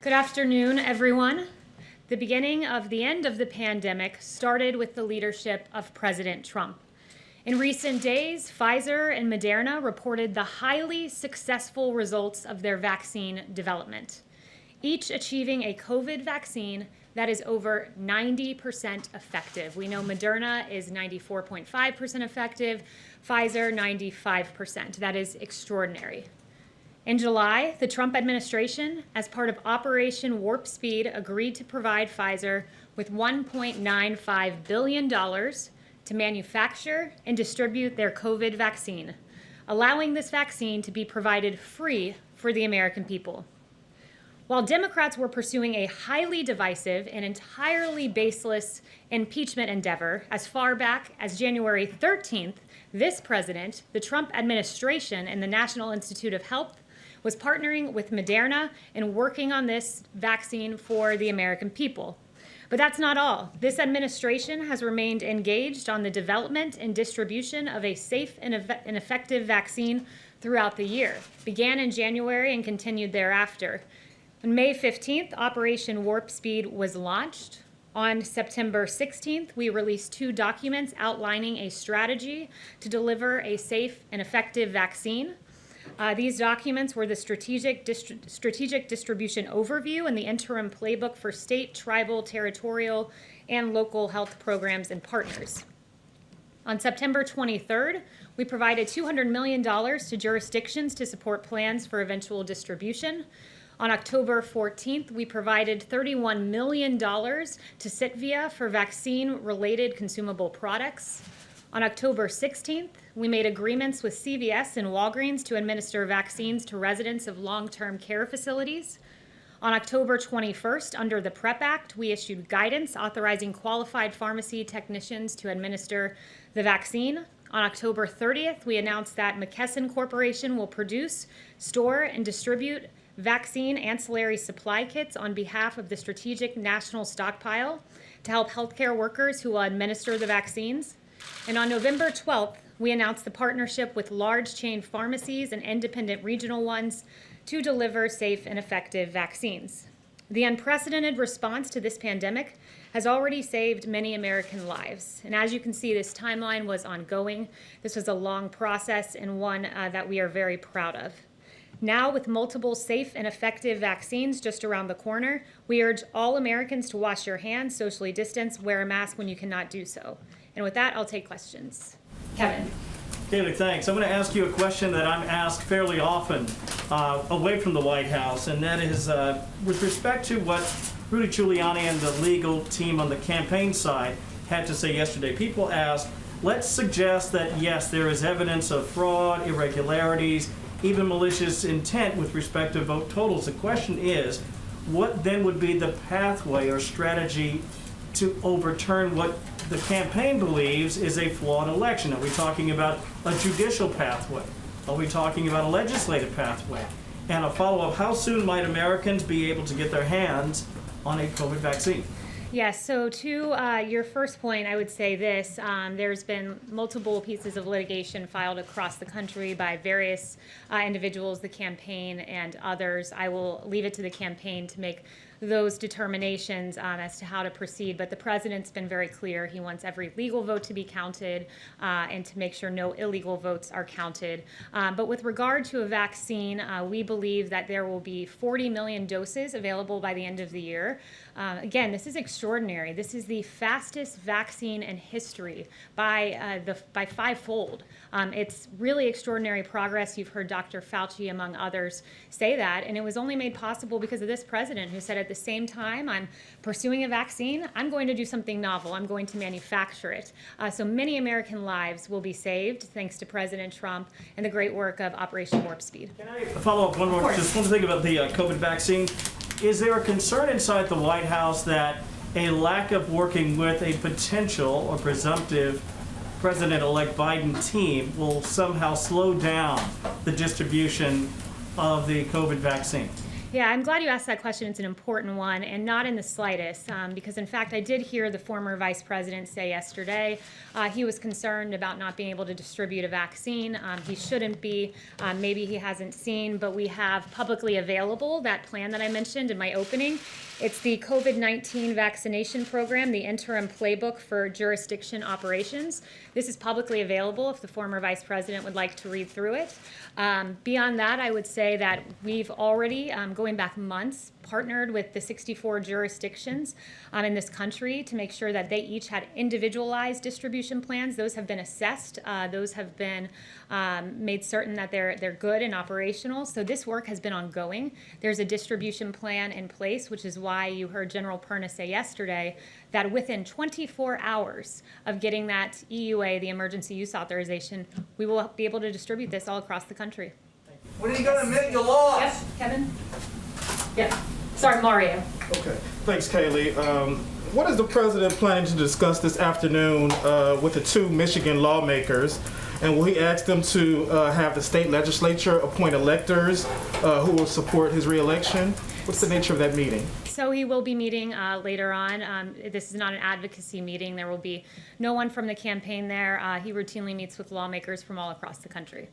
Good afternoon, everyone. The beginning of the end of the pandemic started with the leadership of President Trump. In recent days, Pfizer and Moderna reported the highly successful results of their vaccine development, each achieving a COVID vaccine that is over 90% effective. We know Moderna is 94.5% effective, Pfizer 95%. That is extraordinary. In July, the Trump administration, as part of Operation Warp Speed, agreed to provide Pfizer with $1.95 billion to manufacture and distribute their COVID vaccine, allowing this vaccine to be provided free for the American people. While Democrats were pursuing a highly divisive and entirely baseless impeachment endeavor as far back as January 13th, this president, the Trump administration, and the National Institute of Health was partnering with Moderna and working on this vaccine for the American people. But that's not all. This administration has remained engaged on the development and distribution of a safe and effective vaccine throughout the year. Began in January and continued thereafter. On May 15th, Operation Warp Speed was launched. On September 16th, we released 2 documents outlining a strategy to deliver a safe and effective vaccine. These documents were the strategic distribution overview and the interim playbook for state, tribal, territorial, and local health programs and partners. On September 23rd, we provided $200 million to jurisdictions to support plans for eventual distribution. On October 14th, we provided $31 million to Sitvia for vaccine-related consumable products. On October 16th, we made agreements with CVS and Walgreens to administer vaccines to residents of long-term care facilities. On October 21st, under the PrEP Act, we issued guidance authorizing qualified pharmacy technicians to administer the vaccine. On October 30th, we announced that McEnany Corporation will produce, store, and distribute vaccine ancillary supply kits on behalf of the Strategic National Stockpile to help healthcare workers who will administer the vaccines. And on November 12th, we announced the partnership with large chain pharmacies and independent regional ones to deliver safe and effective vaccines. The unprecedented response to this pandemic has already saved many American lives. And as you can see, this timeline was ongoing. This was a long process and one that we are very proud of. Now, with multiple safe and effective vaccines just around the corner, we urge all Americans to wash your hands, socially distance, wear a mask when you cannot do so. And with that, I'll take questions. Kevin. Kayleigh, thanks. I'm going to ask you a question that I'm asked fairly often away from the White House, and that is with respect to what Rudy Giuliani and the legal team on the campaign side had to say yesterday. People asked, let's suggest that, yes, there is evidence of fraud, irregularities, even malicious intent with respect to vote totals. The question is, what then would be the pathway or strategy to overturn what the campaign believes is a flawed election? Are we talking about a judicial pathway? Are we talking about a legislative pathway? And a follow-up, how soon might Americans be able to get their hands on a COVID vaccine? Yes, so to your first point, I would say this. There's been multiple pieces of litigation filed across the country by various individuals, the campaign and others. I will leave it to the campaign to make those determinations as to how to proceed. But the president's been very clear. He wants every legal vote to be counted and to make sure no illegal votes are counted. But with regard to a vaccine, we believe that there will be 40 million doses available by the end of the year. Again, this is extraordinary. This is the fastest vaccine in history by fivefold. It's really extraordinary progress. You've heard Dr. Fauci, among others, say that, and it was only made possible because of this president who said at the same time I'm pursuing a vaccine, I'm going to do something novel. I'm going to manufacture it. So many American lives will be saved thanks to President Trump and the great work of Operation Warp Speed. Can I follow up one more? Just one thing about the COVID vaccine. Is there a concern inside the White House that a lack of working with a potential or presumptive President-elect Biden team will somehow slow down the distribution of the COVID vaccine? Yeah, I'm glad you asked that question. It's an important one, and not in the slightest, because in fact, I did hear the former vice president say yesterday he was concerned about not being able to distribute a vaccine. He shouldn't be. Maybe he hasn't seen, but we have publicly available that plan that I mentioned in my opening. It's the COVID-19 vaccination program, the interim playbook for jurisdiction operations. This is publicly available if the former vice president would like to read through it. Beyond that, I would say that we've already, going back months, partnered with the 64 jurisdictions in this country to make sure that they each had individualized distribution plans. Those have been assessed. Those have been made certain that they're good and operational. So this work has been ongoing. There's a distribution plan in place, which is why you heard General Perna say yesterday that within 24 hours of getting that EUA, the emergency use authorization, we will be able to distribute this all across the country. When are you going to admit you lost? Yep, Kevin? Yeah. Sorry, Mario. Okay. Thanks, Kayleigh. What is the president planning to discuss this afternoon with the two Michigan lawmakers? And will he ask them to have the state legislature appoint electors who will support his reelection? What's the nature of that meeting? So he will be meeting later on. This is not an advocacy meeting. There will be no one from the campaign there. He routinely meets with lawmakers from all across the country.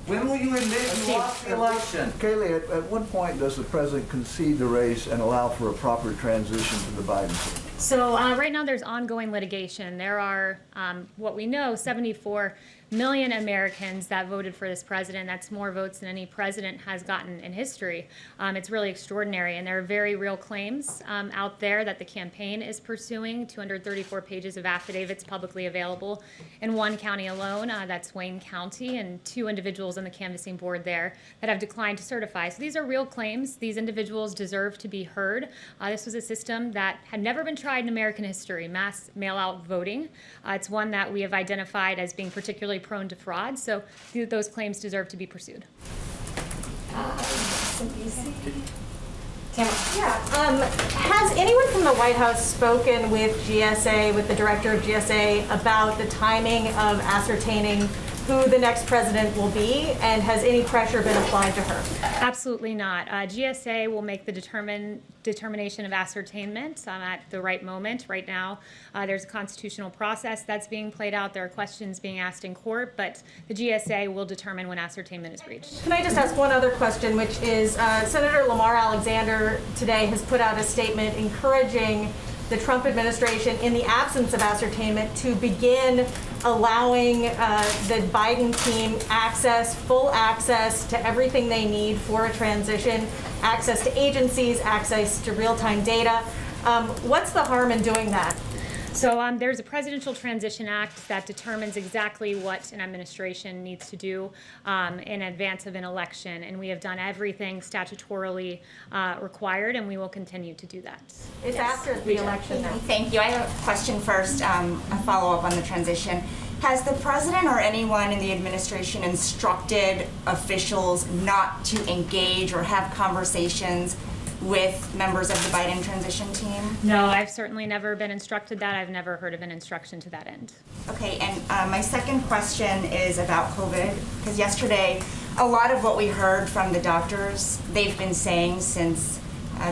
When will you admit you lost the election? Kayleigh, at what point does the president concede the race and allow for a proper transition to the Biden team? So right now there's ongoing litigation. There are, what we know, 74 million Americans that voted for this president. That's more votes than any president has gotten in history. It's really extraordinary, and there are very real claims out there that the campaign is pursuing. 234 pages of affidavits publicly available in one county alone. That's Wayne County, and 2 individuals on the canvassing board there that have declined to certify. So these are real claims. These individuals deserve to be heard. This was a system that had never been tried in American history, mass mail-out voting. It's one that we have identified as being particularly prone to fraud, so those claims deserve to be pursued. Has anyone from the White House spoken with GSA, with the director of GSA, about the timing of ascertaining who the next president will be, and has any pressure been applied to her? Absolutely not. GSA will make the determination of ascertainment at the right moment. Right now, there's a constitutional process that's being played out. There are questions being asked in court, but the GSA will determine when ascertainment is reached. Can I just ask one other question, which is Senator Lamar Alexander today has put out a statement encouraging the Trump administration, in the absence of ascertainment, to begin allowing the Biden team full access to everything they need for a transition, access to agencies, access to real-time data. What's the harm in doing that? So there's a Presidential Transition Act that determines exactly what an administration needs to do in advance of an election, and we have done everything statutorily required, and we will continue to do that. It's after the election now. Thank you. I have a question first, a follow-up on the transition. Has the president or anyone in the administration instructed officials not to engage or have conversations with members of the Biden transition team? No, I've certainly never been instructed that. I've never heard of an instruction to that end. Okay, and my second question is about COVID, because yesterday, a lot of what we heard from the doctors, they've been saying since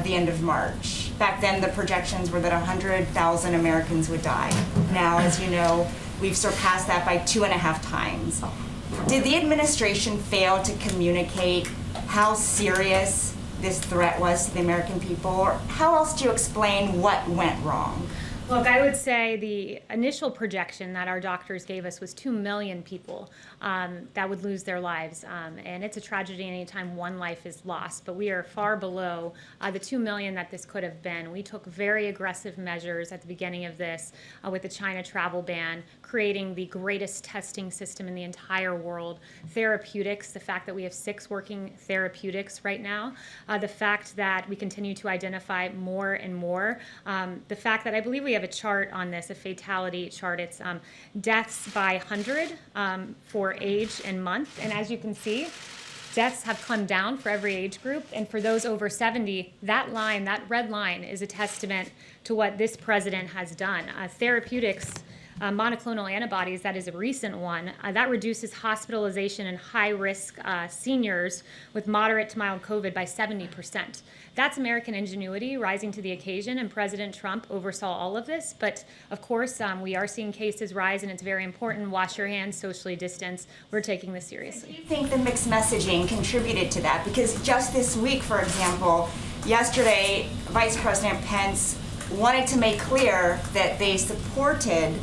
the end of March. Back then, the projections were that 100,000 Americans would die. Now, as you know, we've surpassed that by 2.5 times. Did the administration fail to communicate how serious this threat was to the American people? Or how else do you explain what went wrong? Look, I would say the initial projection that our doctors gave us was 2 million people that would lose their lives. And it's a tragedy anytime one life is lost, but we are far below the 2 million that this could have been. We took very aggressive measures at the beginning of this with the China travel ban, creating the greatest testing system in the entire world. Therapeutics, the fact that we have 6 working therapeutics right now, the fact that we continue to identify more and more, the fact that I believe we have a chart on this, a fatality chart. It's deaths by 100 for age and month. And as you can see, deaths have come down for every age group. And for those over 70, that line, that red line, is a testament to what this president has done. Therapeutics monoclonal antibodies, that is a recent one, that reduces hospitalization in high-risk seniors with moderate to mild COVID by 70%. That's American ingenuity rising to the occasion, and President Trump oversaw all of this. But of course, we are seeing cases rise, and it's very important. Wash your hands, socially distance. We're taking this seriously. Do you think the mixed messaging contributed to that? Because just this week, for example, yesterday, Vice President Pence wanted to make clear that they supported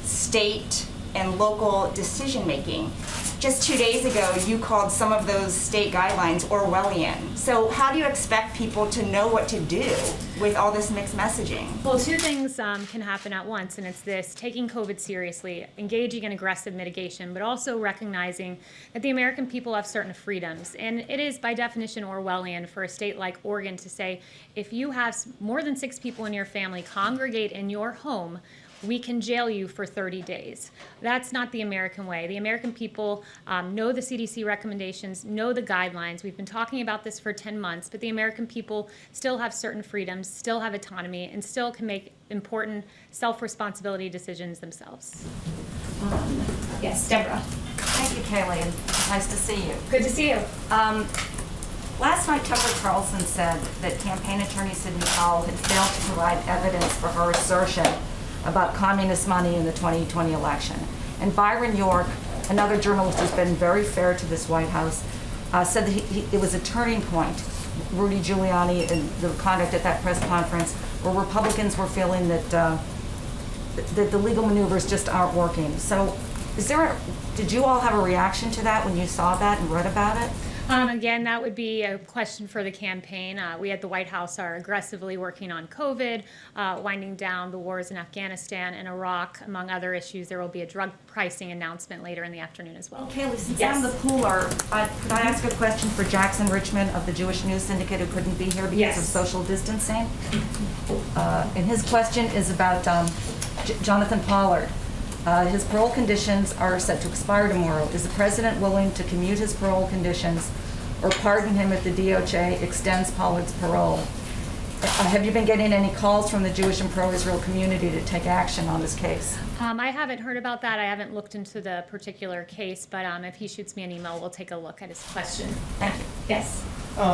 state and local decision-making. Just 2 days ago, you called some of those state guidelines Orwellian. So how do you expect people to know what to do with all this mixed messaging? Well, two things can happen at once, and it's this: taking COVID seriously, engaging in aggressive mitigation, but also recognizing that the American people have certain freedoms. And it is, by definition, Orwellian for a state like Oregon to say, if you have more than 6 people in your family congregate in your home, we can jail you for 30 days. That's not the American way. The American people know the CDC recommendations, know the guidelines. We've been talking about this for 10 months, but the American people still have certain freedoms, still have autonomy, and still can make important self-responsibility decisions themselves. Yes, Deborah. Thank you, Kayleigh, and nice to see you. Good to see you. Last night, Tucker Carlson said that campaign attorney Sidney Powell had failed to provide evidence for her assertion about communist money in the 2020 election. And Byron York, another journalist who's been very fair to this White House, said that it was a turning point, Rudy Giuliani and the conduct at that press conference, where Republicans were feeling that the legal maneuvers just aren't working. So did you all have a reaction to that when you saw that and read about it? Again, that would be a question for the campaign. We at the White House are aggressively working on COVID, winding down the wars in Afghanistan and Iraq, among other issues. There will be a drug pricing announcement later in the afternoon as well. Kayleigh, since Yes. I'm the pooler, could I ask a question for Jackson Richmond of the Jewish News Syndicate, who couldn't be here because Yes. of social distancing? And his question is about Jonathan Pollard. His parole conditions are set to expire tomorrow. Is the president willing to commute his parole conditions or pardon him if the DOJ extends Pollard's parole? Have you been getting any calls from the Jewish and pro-Israel community to take action on this case? I haven't heard about that. I haven't looked into the particular case, but if he shoots me an email, we'll take a look at his question. Thank you. Yes.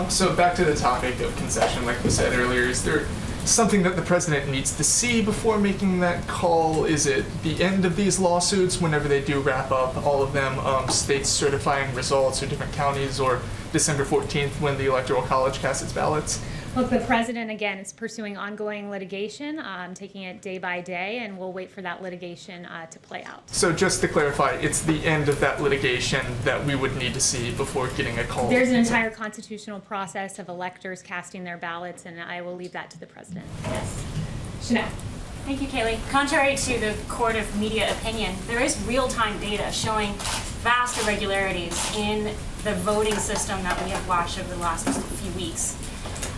So back to the topic of concession, like we said earlier, is there something that the president needs to see before making that call? Is it the end of these lawsuits, whenever they do wrap up, all of them, states certifying results or different counties, or December 14th when the Electoral College casts its ballots? Look, the president, again, is pursuing ongoing litigation, taking it day by day, and we'll wait for that litigation to play out. So just to clarify, it's the end of that litigation that we would need to see before getting a call? There's an entire constitutional process of electors casting their ballots, and I will leave that to the president. Yes. Chanel. Thank you, Kayleigh. Contrary to the court of media opinion, there is real-time data showing vast irregularities in the voting system that we have watched over the last few weeks.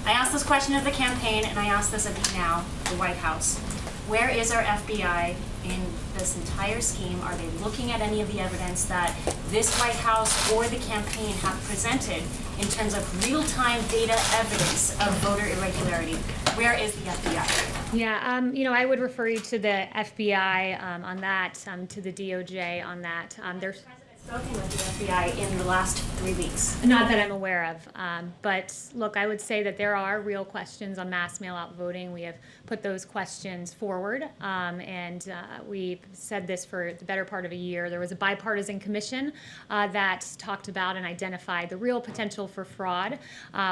I asked this question of the campaign, and I ask this of you now, the White House. Where is our FBI in this entire scheme? Are they looking at any of the evidence that this White House or the campaign have presented in terms of real-time data evidence of voter irregularity? Where is the FBI? Yeah, I would refer you to the FBI on that, to the DOJ on that. There's Spoken with the FBI in the last 3 weeks. not that I'm aware of, but look, I would say that there are real questions on mass mail-out voting. We have put those questions forward, and we've said this for the better part of a year. There was a bipartisan commission that talked about and identified the real potential for fraud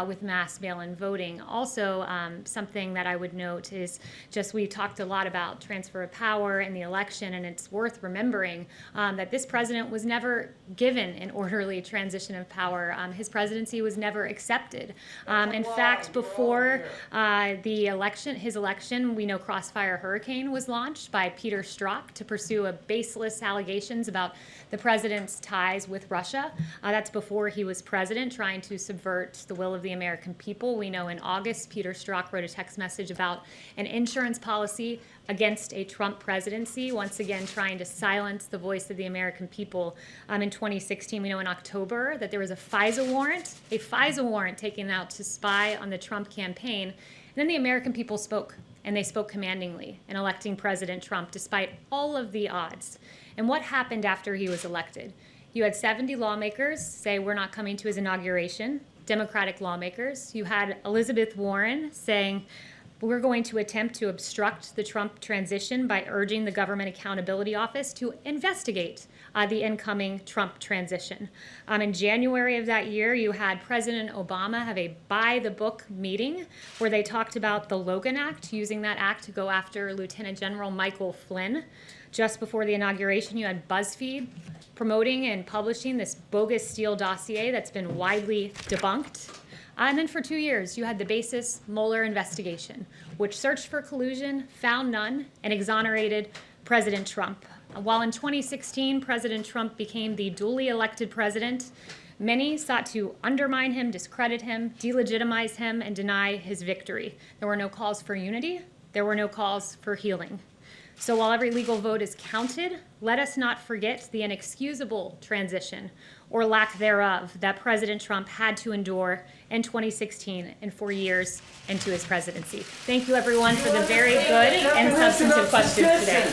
with mass mail-in voting. Also, something that I would note is just we talked a lot about transfer of power in the election, and it's worth remembering that this president was never given an orderly transition of power. His presidency was never accepted. In fact, before his election, we know Crossfire Hurricane was launched by Peter Strzok to pursue baseless allegations about the president's ties with Russia. That's before he was president, trying to subvert the will of the American people. We know in August, Peter Strzok wrote a text message about an insurance policy against a Trump presidency, once again trying to silence the voice of the American people. In 2016, we know in October that there was a FISA warrant taken out to spy on the Trump campaign. And then the American people spoke. and they spoke commandingly in electing President Trump despite all of the odds. And what happened after he was elected? You had 70 lawmakers say we're not coming to his inauguration, Democratic lawmakers. You had Elizabeth Warren saying we're going to attempt to obstruct the Trump transition by urging the Government Accountability Office to investigate the incoming Trump transition. In January of that year, you had President Obama have a by-the-book meeting where they talked about the Logan Act, using that act to go after Lieutenant General Michael Flynn. Just before the inauguration, you had BuzzFeed promoting and publishing this bogus Steele dossier that's been widely debunked. And then for 2 years, you had the basis Mueller investigation, which searched for collusion, found none, and exonerated President Trump. While in 2016, President Trump became the duly elected president, many sought to undermine him, discredit him, delegitimize him, and deny his victory. There were no calls for unity. There were no calls for healing. So while every legal vote is counted, let us not forget the inexcusable transition, or lack thereof, that President Trump had to endure in 2016 and 4 years into his presidency. Thank you, everyone, for the very good and substantive questions today.